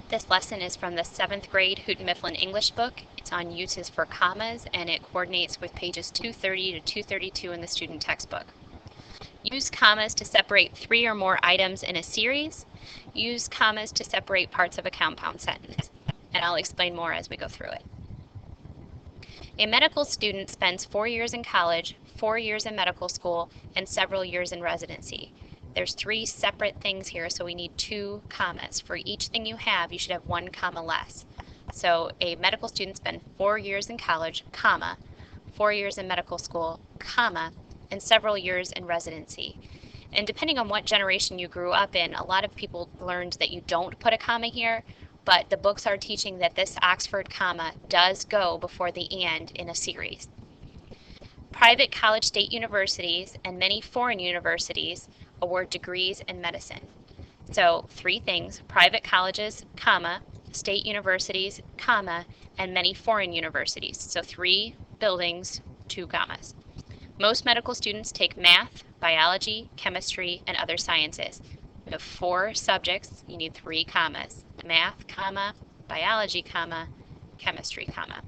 This lesson is from the 7th grade Houghton Mifflin English book. It's on uses for commas, and it coordinates with pages 230 to 232 in the student textbook. Use commas to separate 3 or more items in a series. Use commas to separate parts of a compound sentence. And I'll explain more as we go through it. A medical student spends 4 years in college, 4 years in medical school, and several years in residency. There's 3 separate things here, so we need 2 commas. For each thing you have, you should have 1 comma less. So a medical student spends 4 years in college, comma, 4 years in medical school, comma, and several years in residency. And depending on what generation you grew up in, a lot of people learned that you don't put a comma here, but the books are teaching that this Oxford comma does go before the and in a series. Private college state universities and many foreign universities award degrees in medicine. So 3 things: private colleges, comma, state universities, comma, and many foreign universities. So 3 buildings, 2 commas. Most medical students take math, biology, chemistry, and other sciences. We have 4 subjects, you need 3 commas. Math, comma, biology, comma, chemistry, comma.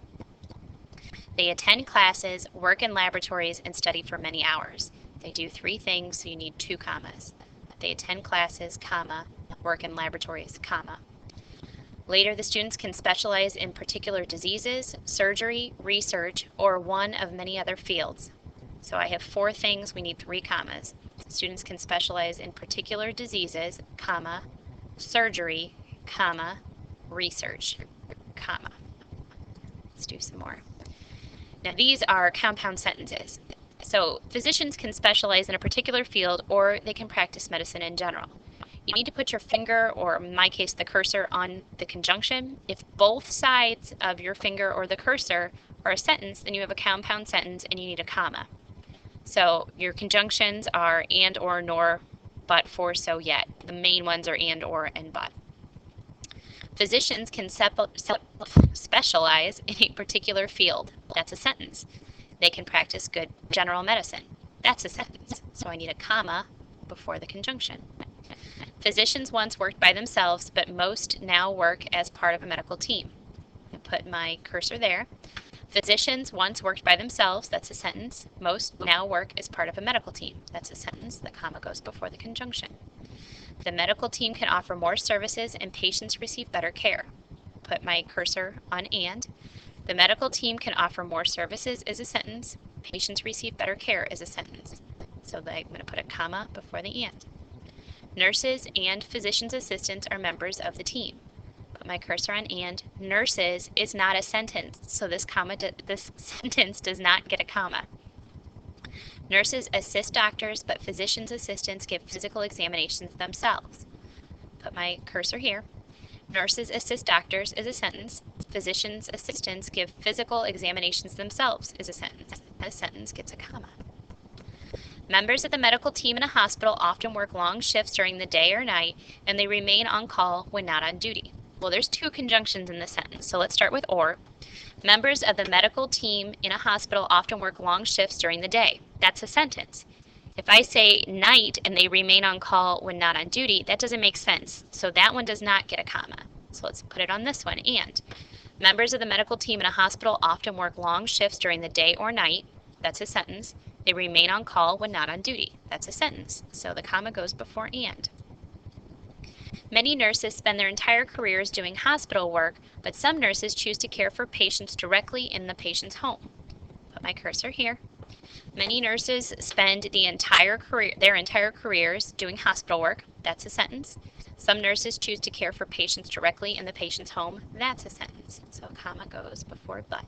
They attend classes, work in laboratories, and study for many hours. They do 3 things, so you need 2 commas. They attend classes, comma, work in laboratories, comma. Later, the students can specialize in particular diseases, surgery, research, or one of many other fields. So I have 4 things, we need 3 commas. Students can specialize in particular diseases, comma, surgery, comma, research, comma. Let's do some more. Now these are compound sentences. So physicians can specialize in a particular field, or they can practice medicine in general. You need to put your finger, or in my case the cursor, on the conjunction. If both sides of your finger or the cursor are a sentence, then you have a compound sentence and you need a comma. So your conjunctions are and, or, nor, but, for, so, yet. The main ones are and, or, and but. Physicians can specialize in a particular field. That's a sentence. They can practice good general medicine. That's a sentence. So I need a comma before the conjunction. Physicians once worked by themselves, but most now work as part of a medical team. I put my cursor there. Physicians once worked by themselves. That's a sentence. Most now work as part of a medical team. That's a sentence. The comma goes before the conjunction. The medical team can offer more services and patients receive better care. Put my cursor on and. The medical team can offer more services is a sentence. Patients receive better care is a sentence. So I'm going to put a comma before the and. Nurses and physician's assistants are members of the team. Put my cursor on and. Nurses is not a sentence, so this sentence does not get a comma. Nurses assist doctors, but physician's assistants give physical examinations themselves. Put my cursor here. Nurses assist doctors is a sentence. Physician's assistants give physical examinations themselves is a sentence. A sentence gets a comma. Members of the medical team in a hospital often work long shifts during the day or night, and they remain on call when not on duty. Well, there's 2 conjunctions in the sentence, so let's start with or. Members of the medical team in a hospital often work long shifts during the day. That's a sentence. If I say night and they remain on call when not on duty, that doesn't make sense. So that one does not get a comma. So let's put it on this one. And members of the medical team in a hospital often work long shifts during the day or night. That's a sentence. They remain on call when not on duty. That's a sentence. So the comma goes before and. Many nurses spend their entire careers doing hospital work, but some nurses choose to care for patients directly in the patient's home. Put my cursor here. Many nurses spend their entire careers doing hospital work. That's a sentence. Some nurses choose to care for patients directly in the patient's home. That's a sentence. So a comma goes before but.